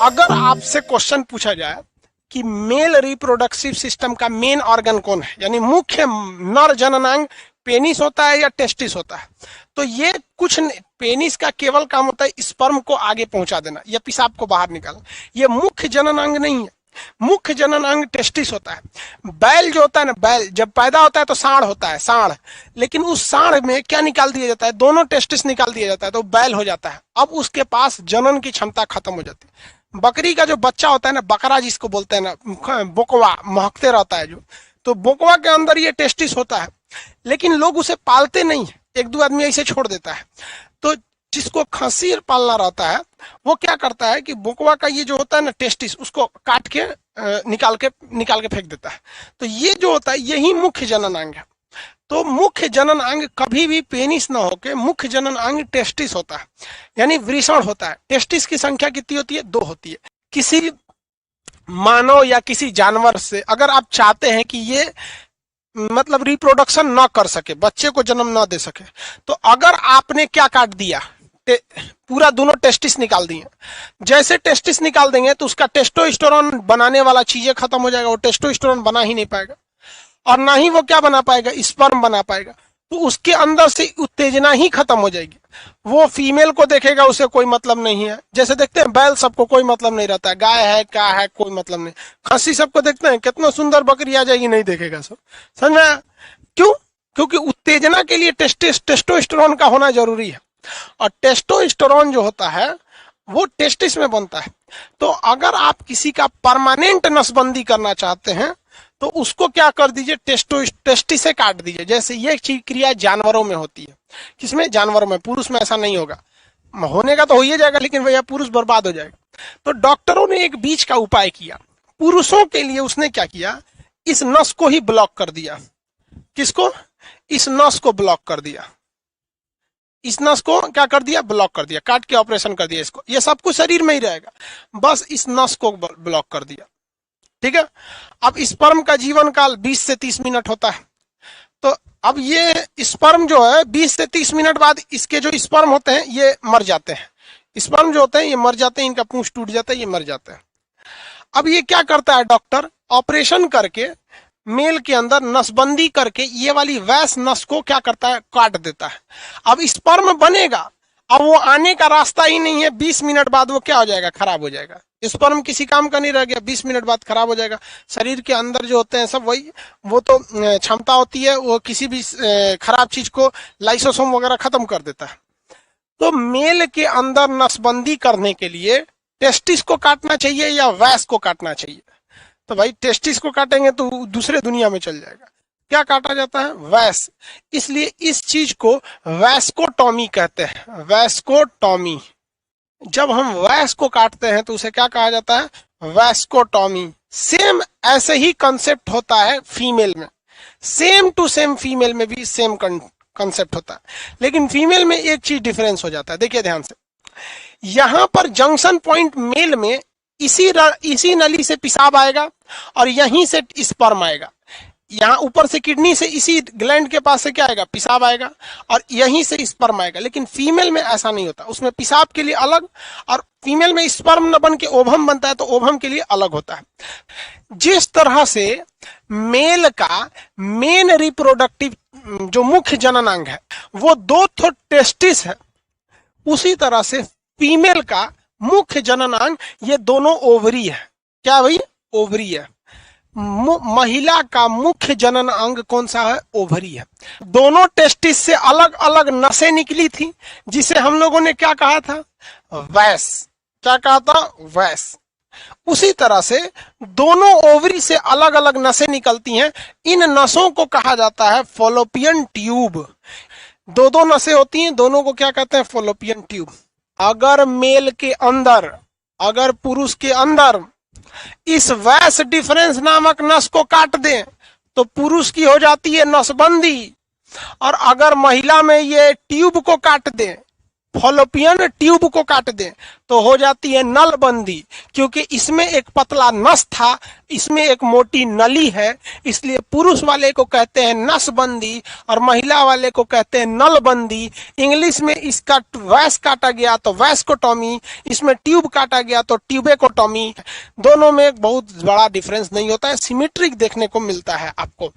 अगर आपसे क्वेश्चन पूछा जाए कि मेल रिप्रोडक्टिव सिस्टम का मेन ऑर्गन कौन है, यानी मुख्य नर जननांग पेनिस होता है या टेस्टिस होता है, तो ये कुछ पेनिस का केवल काम होता है स्पर्म को आगे पहुंचा देना या पेशाब को बाहर निकालना। ये मुख्य जननांग नहीं है। मुख्य जननांग टेस्टिस होता है। बैल जो होता है ना, बैल जब पैदा होता है तो साढ़ होता है, साढ़, लेकिन उस साढ़ में क्या निकाल दिया जाता है, दोनों टेस्टिस निकाल दिया जाता है तो बैल हो जाता है। अब उसके पास जनन की क्षमता खत्म हो जाती है। बकरी का जो बच्चा होता है ना, बकरा जिसको बोलते हैं ना, बोकवा महकते रहता है जो, तो बोकवा के अंदर ये टेस्टिस होता है, लेकिन लोग उसे पालते नहीं है, एक दो आदमी ऐसे छोड़ देता है। तो जिसको खसी पालना रहता है वो क्या करता है कि बोकवा का ये जो होता है ना टेस्टिस, उसको काट के निकाल के फेंक देता है। तो ये जो होता है यही मुख्य जननांग है। तो मुख्य जनन अंग कभी भी पेनिस न होके मुख्य जनन अंग टेस्टिस होता है, यानी वृषण होता है। टेस्टिस की संख्या कितनी होती है? 2 होती है। किसी मानव या किसी जानवर से अगर आप चाहते हैं कि ये मतलब रिप्रोडक्शन ना कर सके, बच्चे को जन्म ना दे सके, तो अगर आपने क्या काट दिया, पूरा दोनों टेस्टिस निकाल दिए, जैसे टेस्टिस निकाल देंगे तो उसका टेस्टोस्टेरोन बनाने वाला चीजें खत्म हो जाएगा, वो टेस्टोस्टेरोन बना ही नहीं पाएगा और ना ही वो क्या बना पाएगा, स्पर्म बना पाएगा। तो उसके अंदर से उत्तेजना ही खत्म हो जाएगी। वो फीमेल को देखेगा, उसे कोई मतलब नहीं है। जैसे देखते हैं बैल, सबको कोई मतलब नहीं रहता है, गाय है क्या है कोई मतलब नहीं। खस्सी सबको देखते हैं, कितना सुंदर बकरी आ जाएगी, नहीं देखेगा सब। समझ में? क्यों? क्योंकि उत्तेजना के लिए टेस्टोस्टेरोन का होना जरूरी है, और टेस्टोस्टेरोन जो होता है वो टेस्टिस में बनता है। तो अगर आप किसी का परमानेंट नसबंदी करना चाहते हैं तो उसको क्या कर दीजिए, टेस्टिस से काट दीजिए। जैसे ये क्रिया जानवरों में होती है। किसमें? जानवरों में। पुरुष में ऐसा नहीं होगा, होने का तो हो ही जाएगा, लेकिन भैया पुरुष बर्बाद हो जाएगा। तो डॉक्टरों ने एक बीच का उपाय किया पुरुषों के लिए। उसने क्या किया, इस नस को ही ब्लॉक कर दिया। किसको? इस नस को ब्लॉक कर दिया। इस नस को क्या कर दिया? ब्लॉक कर दिया, काट के ऑपरेशन कर दिया इसको। ये सब कुछ शरीर में ही रहेगा, बस इस नस को ब्लॉक कर दिया। ठीक है। अब स्पर्म का जीवन काल 20 से 30 मिनट होता है। तो अब ये स्पर्म जो है 20 से 30 मिनट बाद इसके जो स्पर्म होते हैं ये मर जाते हैं। स्पर्म जो होते हैं ये मर जाते हैं, इनका पूंछ टूट जाता है, ये मर जाते हैं। अब ये क्या करता है डॉक्टर, ऑपरेशन करके मेल के अंदर नसबंदी करके ये वाली वैस नस को क्या करता है, काट देता है। अब स्पर्म बनेगा, अब वो आने का रास्ता ही नहीं है। 20 मिनट बाद वो क्या हो जाएगा, खराब हो जाएगा। स्पर्म किसी काम का नहीं रह गया, 20 मिनट बाद खराब हो जाएगा। शरीर के अंदर जो होते हैं सब वही, वो तो क्षमता होती है, वो किसी भी खराब चीज को लाइसोसोम वगैरह खत्म कर देता है। तो मेल के अंदर नसबंदी करने के लिए टेस्टिस को काटना चाहिए या वैस को काटना चाहिए? तो भाई टेस्टिस को काटेंगे तो दूसरे दुनिया में चल जाएगा। क्या काटा जाता है? वैस। इसलिए इस चीज को वैस्कोटॉमी कहते हैं, वैस्कोटॉमी। जब हम वैस को काटते हैं तो उसे क्या कहा जाता है? वैस्कोटॉमी। सेम ऐसे ही कंसेप्ट होता है फीमेल में, सेम टू सेम फीमेल में भी सेम कंसेप्ट होता है, लेकिन फीमेल में एक चीज डिफरेंस हो जाता है। देखिए ध्यान से, यहां पर जंक्शन पॉइंट मेल में इसी नली से पेशाब आएगा और यहीं से स्पर्म आएगा। यहाँ ऊपर से किडनी से इसी ग्लैंड के पास से क्या आएगा, पेशाब आएगा और यहीं से स्पर्म आएगा। लेकिन फीमेल में ऐसा नहीं होता, उसमें पेशाब के लिए अलग, और फीमेल में स्पर्म न बन के ओवम बनता है तो ओवम के लिए अलग होता है। जिस तरह से मेल का मेन रिप्रोडक्टिव जो मुख्य जननांग है वो 2 टेस्टिस है, उसी तरह से फीमेल का मुख्य जननांग ये दोनों ओवरी है। क्या भाई? ओवरी है। महिला का मुख्य जनन अंग कौन सा है? ओवरी है। दोनों टेस्टिस से अलग अलग नसें निकली थी, जिसे हम लोगों ने क्या कहा था? वैस। क्या कहा था? वैस। उसी तरह से दोनों ओवरी से अलग अलग नसें निकलती हैं। इन नसों को कहा जाता है फॉलोपियन ट्यूब। 2 नसें होती हैं, दोनों को क्या कहते हैं? Fallopian tube. अगर मेल के अंदर, अगर पुरुष के अंदर इस वैस डिफरेंस नामक नस को काट दें तो पुरुष की हो जाती है नसबंदी, और अगर महिला में ये ट्यूब को काट दें फॉलोपियन ट्यूब को काट दें तो हो जाती है नलबंदी, क्योंकि इसमें एक पतला नस था, इसमें एक मोटी नली है, इसलिए पुरुष वाले को कहते हैं नसबंदी और महिला वाले को कहते हैं नलबंदी। इंग्लिश में इसका वैस काटा गया तो वैस्कोटॉमी, इसमें ट्यूब काटा गया तो ट्यूबेकोटॉमी। दोनों में बहुत बड़ा डिफरेंस नहीं होता है, सिमेट्रिक देखने को मिलता है आपको।